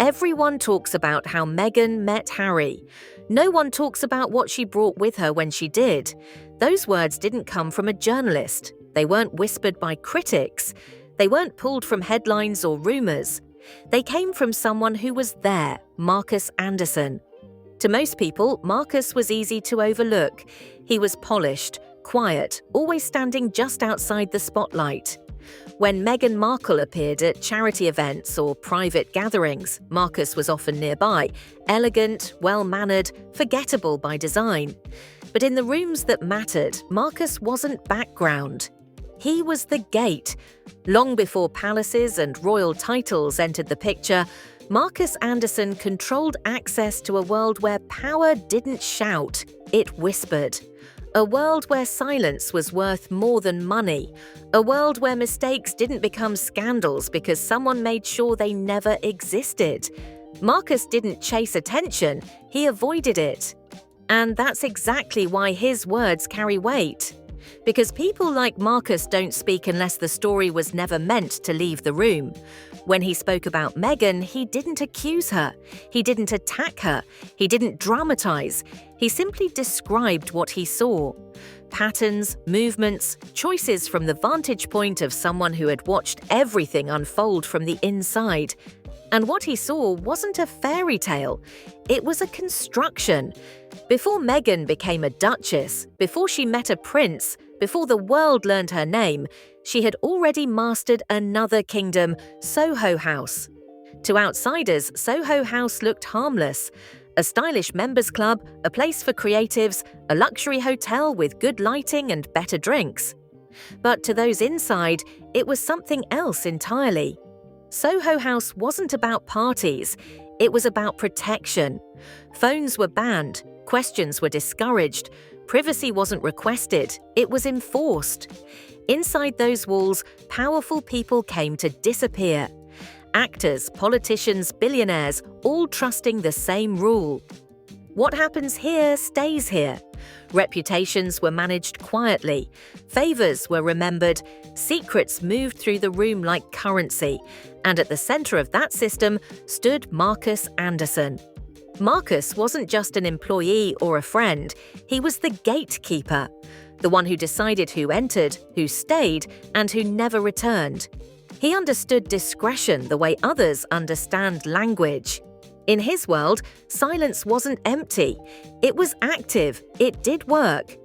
Everyone talks about how Meghan met Harry. No one talks about what she brought with her when she did. Those words didn't come from a journalist. They weren't whispered by critics. They weren't pulled from headlines or rumors. They came from someone who was there, Markus Anderson. To most people, Markus was easy to overlook. He was polished, quiet, always standing just outside the spotlight. When Meghan Markle appeared at charity events or private gatherings, Markus was often nearby, elegant, well-mannered, forgettable by design. But in the rooms that mattered, Markus wasn't background. He was the gate. Long before palaces and royal titles entered the picture, Markus Anderson controlled access to a world where power didn't shout, it whispered. A world where silence was worth more than money. A world where mistakes didn't become scandals because someone made sure they never existed. Markus didn't chase attention, he avoided it. And that's exactly why his words carry weight. Because people like Markus don't speak unless the story was never meant to leave the room. When he spoke about Meghan, he didn't accuse her. He didn't attack her. He didn't dramatize. He simply described what he saw. Patterns, movements, choices from the vantage point of someone who had watched everything unfold from the inside. And what he saw wasn't a fairy tale. It was a construction. Before Meghan became a duchess, before she met a prince, before the world learned her name, she had already mastered another kingdom, Soho House. To outsiders, Soho House looked harmless. A stylish members club, a place for creatives, a luxury hotel with good lighting and better drinks. But to those inside, it was something else entirely. Soho House wasn't about parties, it was about protection. Phones were banned, questions were discouraged, privacy wasn't requested, it was enforced. Inside those walls, powerful people came to disappear. Actors, politicians, billionaires, all trusting the same rule. What happens here stays here. Reputations were managed quietly. Favors were remembered. Secrets moved through the room like currency. And at the center of that system stood Markus Anderson. Markus wasn't just an employee or a friend. He was the gatekeeper. The one who decided who entered, who stayed, and who never returned. He understood discretion the way others understand language. In his world, silence wasn't empty. It was active. It did work.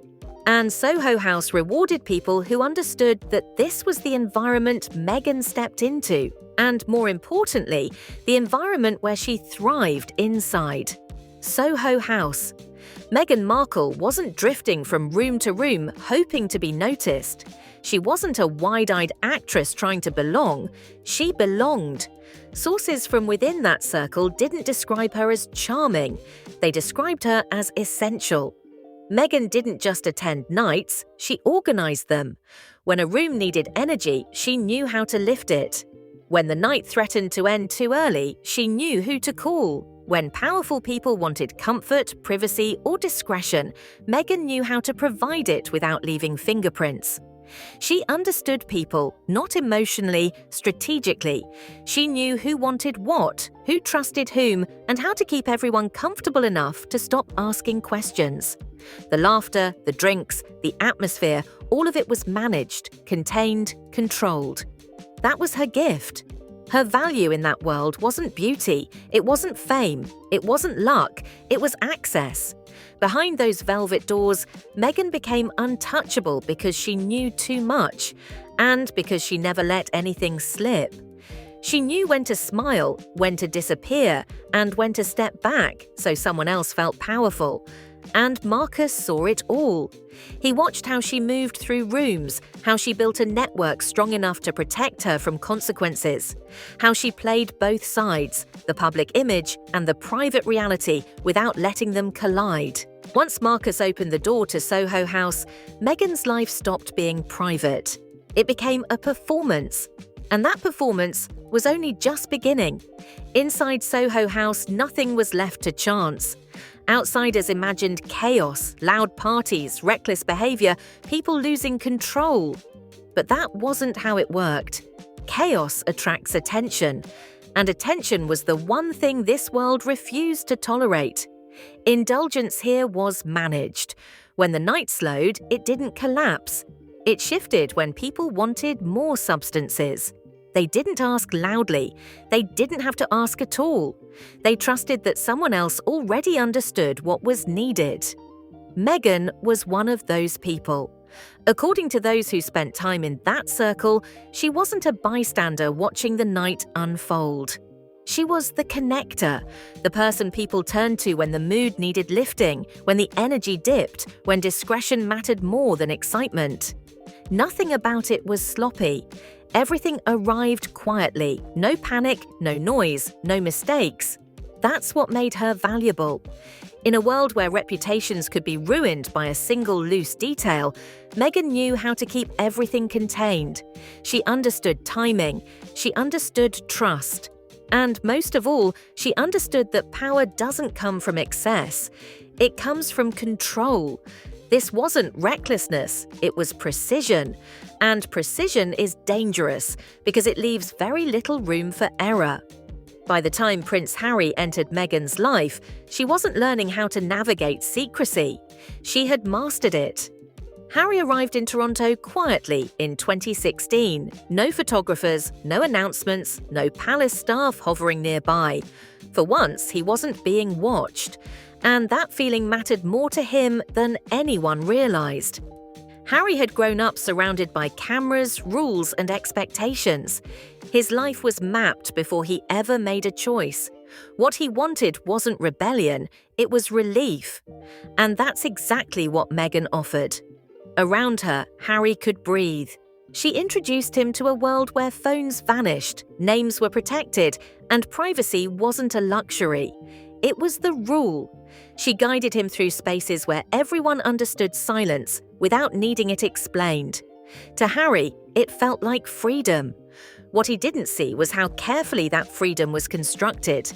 And Soho House rewarded people who understood that this was the environment Meghan stepped into, and more importantly, the environment where she thrived inside. Soho House. Meghan Markle wasn't drifting from room to room hoping to be noticed. She wasn't a wide-eyed actress trying to belong. She belonged. Sources from within that circle didn't describe her as charming. They described her as essential. Meghan didn't just attend nights, she organized them. When a room needed energy, she knew how to lift it. When the night threatened to end too early, she knew who to call. When powerful people wanted comfort, privacy, or discretion, Meghan knew how to provide it without leaving fingerprints. She understood people, not emotionally, strategically. She knew who wanted what, who trusted whom, and how to keep everyone comfortable enough to stop asking questions. The laughter, the drinks, the atmosphere, all of it was managed, contained, controlled. That was her gift. Her value in that world wasn't beauty, it wasn't fame, it wasn't luck, it was access. Behind those velvet doors, Meghan became untouchable because she knew too much, and because she never let anything slip. She knew when to smile, when to disappear, and when to step back so someone else felt powerful. And Markus saw it all. He watched how she moved through rooms, how she built a network strong enough to protect her from consequences, how she played both sides, the public image and the private reality, without letting them collide. Once Markus opened the door to Soho House, Meghan's life stopped being private. It became a performance. And that performance was only just beginning. Inside Soho House, nothing was left to chance. Outsiders imagined chaos, loud parties, reckless behavior, people losing control. But that wasn't how it worked. Chaos attracts attention. And attention was the one thing this world refused to tolerate. Indulgence here was managed. When the night slowed, it didn't collapse. It shifted when people wanted more substances. They didn't ask loudly. They didn't have to ask at all. They trusted that someone else already understood what was needed. Meghan was one of those people. According to those who spent time in that circle, she wasn't a bystander watching the night unfold. She was the connector, the person people turned to when the mood needed lifting, when the energy dipped, when discretion mattered more than excitement. Nothing about it was sloppy. Everything arrived quietly, no panic, no noise, no mistakes. That's what made her valuable. In a world where reputations could be ruined by a single loose detail, Meghan knew how to keep everything contained. She understood timing. She understood trust. And most of all, she understood that power doesn't come from excess. It comes from control. This wasn't recklessness, it was precision. And precision is dangerous because it leaves very little room for error. By the time Prince Harry entered Meghan's life, she wasn't learning how to navigate secrecy. She had mastered it. Harry arrived in Toronto quietly in 2016. No photographers, no announcements, no palace staff hovering nearby. For once, he wasn't being watched. And that feeling mattered more to him than anyone realized. Harry had grown up surrounded by cameras, rules, and expectations. His life was mapped before he ever made a choice. What he wanted wasn't rebellion, it was relief. And that's exactly what Meghan offered. Around her, Harry could breathe. She introduced him to a world where phones vanished, names were protected, and privacy wasn't a luxury. It was the rule. She guided him through spaces where everyone understood silence without needing it explained. To Harry, it felt like freedom. What he didn't see was how carefully that freedom was constructed.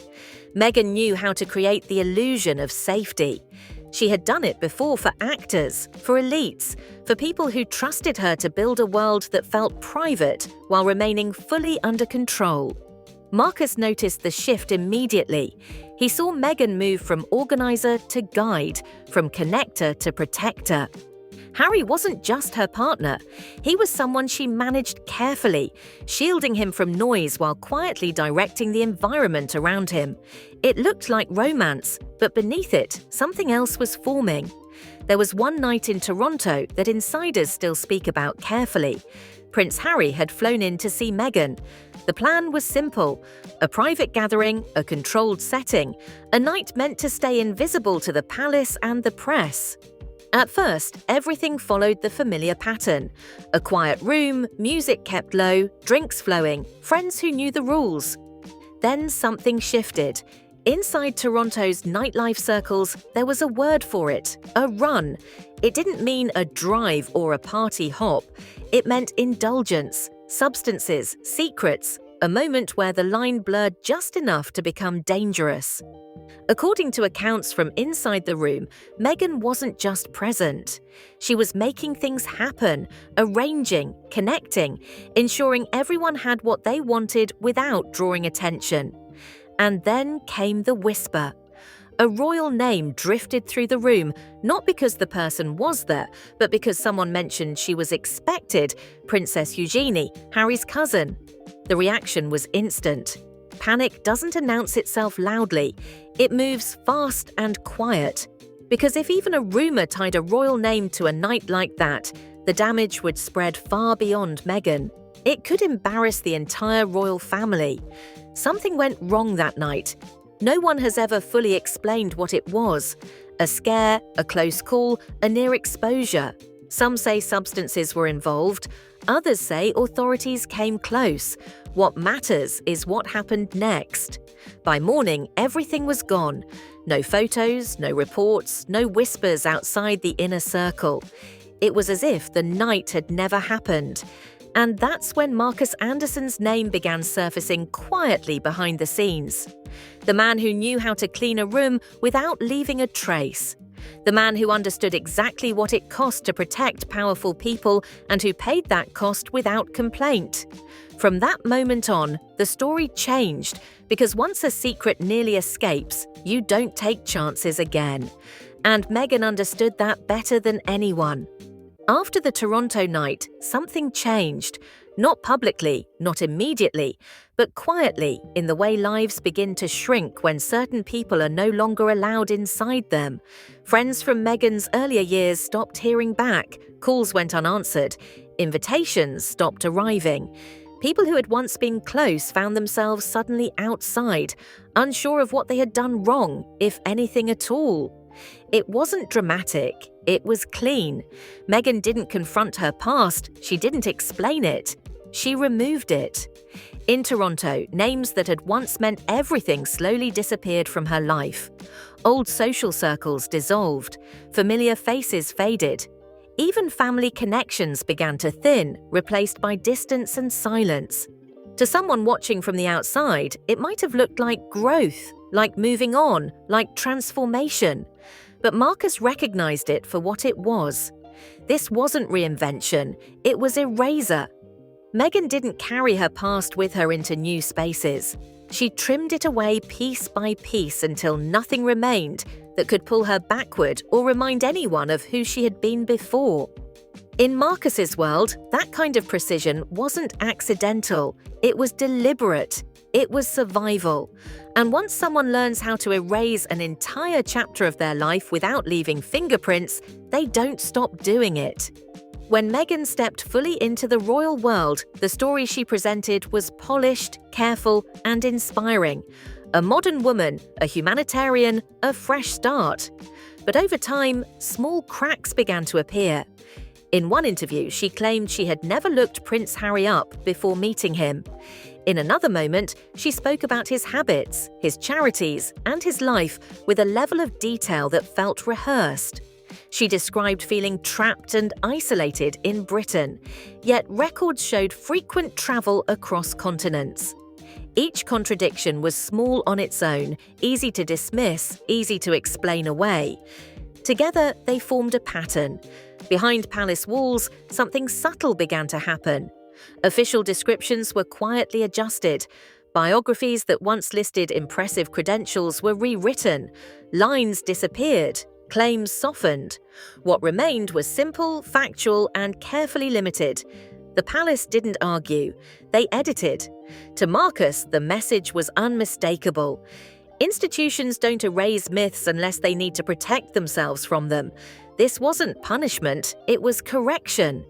Meghan knew how to create the illusion of safety. She had done it before for actors, for elites, for people who trusted her to build a world that felt private while remaining fully under control. Markus noticed the shift immediately. He saw Meghan move from organizer to guide, from connector to protector. Harry wasn't just her partner. He was someone she managed carefully, shielding him from noise while quietly directing the environment around him. It looked like romance, but beneath it, something else was forming. There was one night in Toronto that insiders still speak about carefully. Prince Harry had flown in to see Meghan. The plan was simple: a private gathering, a controlled setting, a night meant to stay invisible to the palace and the press. At first, everything followed the familiar pattern. A quiet room, music kept low, drinks flowing, friends who knew the rules. Then something shifted. Inside Toronto's nightlife circles, there was a word for it: a run. It didn't mean a drive or a party hop. It meant indulgence, substances, secrets, a moment where the line blurred just enough to become dangerous. According to accounts from inside the room, Meghan wasn't just present. She was making things happen, arranging, connecting, ensuring everyone had what they wanted without drawing attention. And then came the whisper. A royal name drifted through the room, not because the person was there, but because someone mentioned she was expected: Princess Eugenie, Harry's cousin. The reaction was instant. Panic doesn't announce itself loudly. It moves fast and quiet. Because if even a rumor tied a royal name to a night like that, the damage would spread far beyond Meghan. It could embarrass the entire royal family. Something went wrong that night. No one has ever fully explained what it was. A scare, a close call, a near exposure. Some say substances were involved. Others say authorities came close. What matters is what happened next. By morning, everything was gone. No photos, no reports, no whispers outside the inner circle. It was as if the night had never happened. And that's when Markus Anderson's name began surfacing quietly behind the scenes. The man who knew how to clean a room without leaving a trace. The man who understood exactly what it cost to protect powerful people and who paid that cost without complaint. From that moment on, the story changed because once a secret nearly escapes, you don't take chances again. And Meghan understood that better than anyone. After the Toronto night, something changed. Not publicly, not immediately, but quietly in the way lives begin to shrink when certain people are no longer allowed inside them. Friends from Meghan's earlier years stopped hearing back, calls went unanswered, invitations stopped arriving. People who had once been close found themselves suddenly outside, unsure of what they had done wrong, if anything at all. It wasn't dramatic, it was clean. Meghan didn't confront her past, she didn't explain it. She removed it. In Toronto, names that had once meant everything slowly disappeared from her life. Old social circles dissolved, familiar faces faded. Even family connections began to thin, replaced by distance and silence. To someone watching from the outside, it might have looked like growth, like moving on, like transformation. But Markus recognized it for what it was. This wasn't reinvention, it was erasure. Meghan didn't carry her past with her into new spaces. She trimmed it away piece by piece until nothing remained that could pull her backward or remind anyone of who she had been before. In Markus's world, that kind of precision wasn't accidental, it was deliberate, it was survival. And once someone learns how to erase an entire chapter of their life without leaving fingerprints, they don't stop doing it. When Meghan stepped fully into the royal world, the story she presented was polished, careful, and inspiring. A modern woman, a humanitarian, a fresh start. But over time, small cracks began to appear. In one interview, she claimed she had never looked Prince Harry up before meeting him. In another moment, she spoke about his habits, his charities, and his life with a level of detail that felt rehearsed. She described feeling trapped and isolated in Britain, yet records showed frequent travel across continents. Each contradiction was small on its own, easy to dismiss, easy to explain away. Together, they formed a pattern. Behind palace walls, something subtle began to happen. Official descriptions were quietly adjusted. Biographies that once listed impressive credentials were rewritten. Lines disappeared. Claims softened. What remained was simple, factual, and carefully limited. The palace didn't argue. They edited. To Markus, the message was unmistakable. Institutions don't erase myths unless they need to protect themselves from them. This wasn't punishment, it was correction.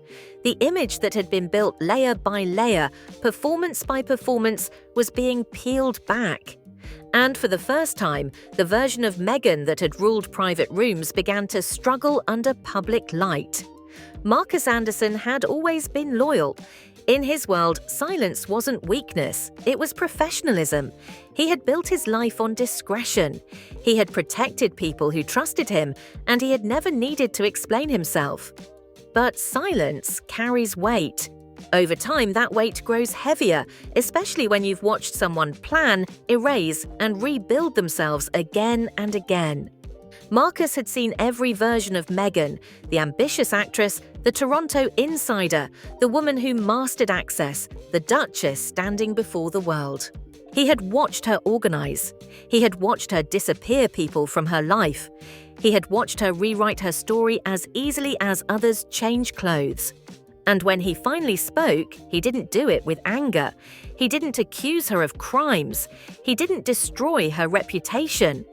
The image that had been built layer by layer, performance by performance, was being peeled back. And for the first time, the version of Meghan that had ruled private rooms began to struggle under public light. Markus Anderson had always been loyal. In his world, silence wasn't weakness, it was professionalism. He had built his life on discretion. He had protected people who trusted him, and he had never needed to explain himself. But silence carries weight. Over time, that weight grows heavier, especially when you've watched someone plan, erase, and rebuild themselves again and again. Markus had seen every version of Meghan, the ambitious actress, the Toronto insider, the woman who mastered access, the Duchess standing before the world. He had watched her organize. He had watched her disappear people from her life. He had watched her rewrite her story as easily as others change clothes. And when he finally spoke, he didn't do it with anger. He didn't accuse her of crimes. He didn't destroy her reputation.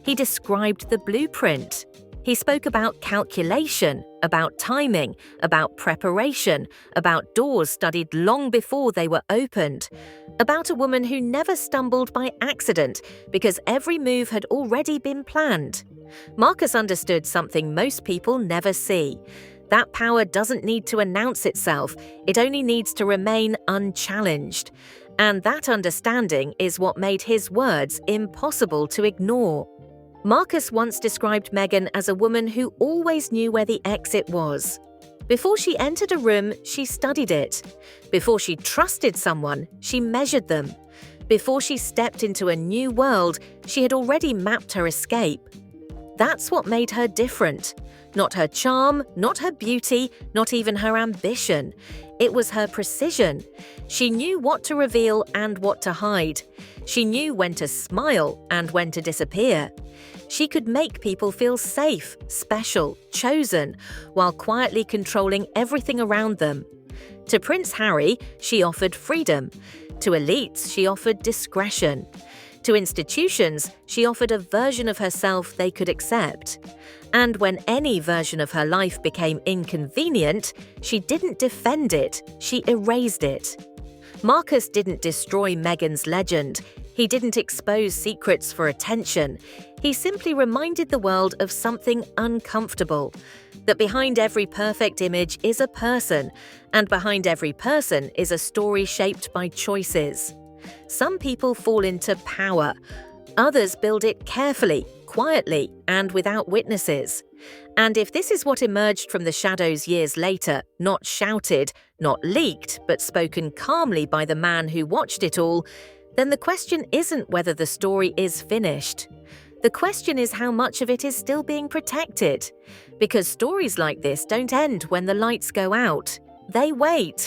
He described the blueprint. He spoke about calculation, about timing, about preparation, about doors studied long before they were opened, about a woman who never stumbled by accident because every move had already been planned. Markus understood something most people never see. That power doesn't need to announce itself, it only needs to remain unchallenged. And that understanding is what made his words impossible to ignore. Markus once described Meghan as a woman who always knew where the exit was. Before she entered a room, she studied it. Before she trusted someone, she measured them. Before she stepped into a new world, she had already mapped her escape. That's what made her different. Not her charm, not her beauty, not even her ambition. It was her precision. She knew what to reveal and what to hide. She knew when to smile and when to disappear. She could make people feel safe, special, chosen, while quietly controlling everything around them. To Prince Harry, she offered freedom. To elites, she offered discretion. To institutions, she offered a version of herself they could accept. And when any version of her life became inconvenient, she didn't defend it, she erased it. Markus didn't destroy Meghan's legend. He didn't expose secrets for attention. He simply reminded the world of something uncomfortable, that behind every perfect image is a person, and behind every person is a story shaped by choices. Some people fall into power. Others build it carefully, quietly, and without witnesses. And if this is what emerged from the shadows years later, not shouted, not leaked, but spoken calmly by the man who watched it all, then the question isn't whether the story is finished. The question is how much of it is still being protected. Because stories like this don't end when the lights go out. They wait.